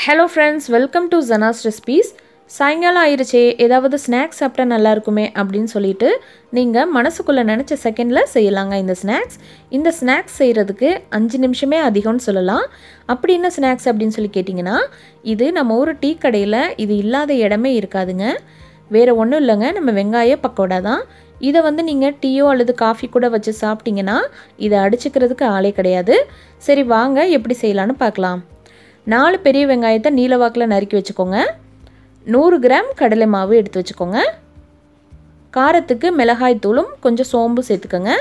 Hello friends, welcome to Zana's Recipes. சாயங்காலம் ஆயிருச்சே ஏதாவது snacks சாப்பிட்டா நல்லா இருக்குமே அப்படின்னு சொல்லிட்டு நீங்கள் மனசுக்குள்ளே நினச்ச செகண்டில் செய்யலாங்க இந்த ஸ்நாக்ஸ். இந்த ஸ்நாக்ஸ் செய்கிறதுக்கு 5 நிமிஷமே அதிகம்னு சொல்லலாம். அப்படி என்ன ஸ்நாக்ஸ் அப்படின்னு சொல்லி கேட்டிங்கன்னா, இது நம்ம ஊர் டீ கடையில் இது இல்லாத இடமே இருக்காதுங்க. வேறு ஒன்றும் இல்லைங்க, நம்ம வெங்காய பக்கோடா தான். இதை வந்து நீங்கள் டீயோ அல்லது காஃபி கூட வச்சு சாப்பிட்டிங்கன்னா இதை அடிச்சுக்கிறதுக்கு ஆளே கிடையாது. சரி வாங்க எப்படி செய்யலான்னு பார்க்கலாம். 4 பெரிய வெங்காயத்தை நீலவாக்கில் நறுக்கி வச்சுக்கோங்க. 100 கிராம் கடலை மாவு எடுத்து வச்சுக்கோங்க. காரத்துக்கு மிளகாய் தூளும் கொஞ்சம் சோம்பு சேர்த்துக்கோங்க.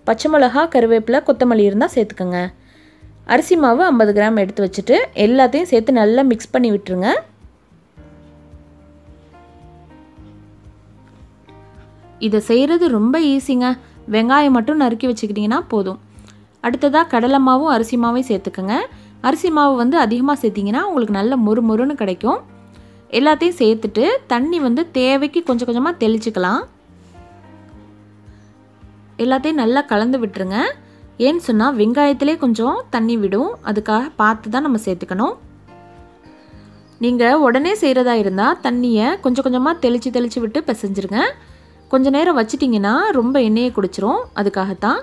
பச்சை மிளகா, கருவேப்பிலை, கொத்தமல்லி இருந்தால் சேர்த்துக்கோங்க. அரிசி மாவு 50 கிராம் எடுத்து வச்சுட்டு எல்லாத்தையும் சேர்த்து நல்லா மிக்ஸ் பண்ணி விட்டுருங்க. இதை செய்கிறது ரொம்ப ஈஸிங்க. வெங்காயம் மட்டும் நறுக்கி வச்சுக்கிட்டிங்கன்னா போதும். அடுத்ததாக கடலை மாவும் அரிசி மாவையும் சேர்த்துக்கோங்க. அரிசி மாவு வந்து அதிகமாக சேர்த்திங்கன்னா உங்களுக்கு நல்ல முறுமுறுன்னு கிடைக்கும். எல்லாத்தையும் சேர்த்துட்டு தண்ணி வந்து தேவைக்கு கொஞ்சம் கொஞ்சமாக தெளிச்சுக்கலாம். எல்லாத்தையும் நல்லா கலந்து விட்டுருங்க. ஏன்னு சொன்னால் வெங்காயத்திலே கொஞ்சம் தண்ணி விடும், அதுக்காக பார்த்து தான் நம்ம சேர்த்துக்கணும். நீங்கள் உடனே செய்கிறதா இருந்தால் தண்ணியை கொஞ்சம் கொஞ்சமாக தெளித்து விட்டு பிசைஞ்சிருங்க. கொஞ்சம் நேரம் வச்சிட்டிங்கன்னா ரொம்ப எண்ணெயை குடிச்சிரும், அதுக்காகத்தான்.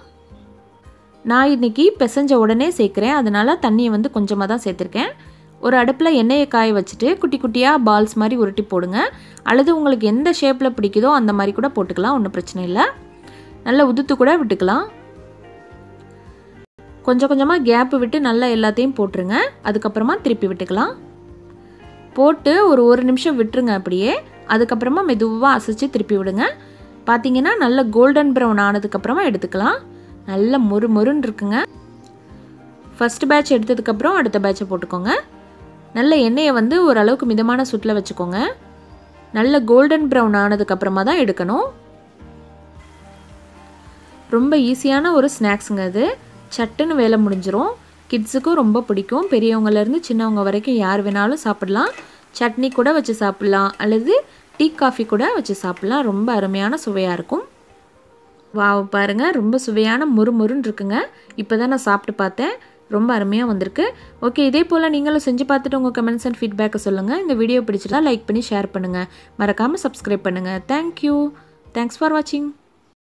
நான் இன்றைக்கி பிசைஞ்ச உடனே சேர்க்குறேன், அதனால் தண்ணியை வந்து கொஞ்சமாக தான் சேர்த்துருக்கேன். ஒரு அடுப்பில் எண்ணெயை காய வச்சுட்டு குட்டி குட்டியாக பால்ஸ் மாதிரி உருட்டி போடுங்க. அல்லது உங்களுக்கு எந்த ஷேப்பில் பிடிக்குதோ அந்த மாதிரி கூட போட்டுக்கலாம், ஒன்றும் பிரச்சனை இல்லை. நல்லா உதுத்து கூட விட்டுக்கலாம். கொஞ்சம் கொஞ்சமாக கேப்பு விட்டு நல்லா எல்லாத்தையும் போட்டுருங்க. அதுக்கப்புறமா திருப்பி விட்டுக்கலாம். போட்டு ஒரு நிமிஷம் விட்டுருங்க அப்படியே. அதுக்கப்புறமா மெதுவாக அசைச்சு திருப்பி விடுங்க. பார்த்தீங்கன்னா நல்ல கோல்டன் ப்ரௌன் ஆனதுக்கப்புறமா எடுத்துக்கலாம். நல்ல முறுமுறுன்னு இருக்குங்க. ஃபஸ்ட் பேட்ச் எடுத்ததுக்கப்புறம் அடுத்த பேட்சை போட்டுக்கோங்க. நல்ல எண்ணெயை வந்து ஓரளவுக்கு மிதமான சுட்டில் வச்சுக்கோங்க. நல்ல கோல்டன் ப்ரௌன் ஆனதுக்கப்புறமா தான் எடுக்கணும். ரொம்ப ஈஸியான ஒரு ஸ்நாக்ஸுங்க இது. சட்டுன்னு வேலை முடிஞ்சிரும். கிட்ஸுக்கும் ரொம்ப பிடிக்கும். பெரியவங்கலேருந்து சின்னவங்க வரைக்கும் யார் வேணாலும் சாப்பிடலாம். சட்னி கூட வச்சு சாப்பிட்லாம், அல்லது டீ காஃபி கூட வச்சு சாப்பிட்லாம். ரொம்ப அருமையான சுவையாக இருக்கும். வாவ் பாருங்கள், ரொம்ப சுவையான முறுமுறுன்னு இருக்குங்க. இப்போ தான் நான் சாப்பிட்டு பார்த்தேன், ரொம்ப அருமையாக வந்திருக்கு. ஓகே, இதே போல் நீங்களும் செஞ்சு பார்த்துட்டு உங்கள் கமெண்ட்ஸ் அண்ட் ஃபீட்பேக்கை சொல்லுங்கள். இந்த வீடியோ பிடிச்சிட்டா லைக் பண்ணி ஷேர் பண்ணுங்கள். மறக்காமல் சப்ஸ்கிரைப் பண்ணுங்கள். தேங்க்யூ. தேங்க்ஸ் ஃபார் வாட்சிங்.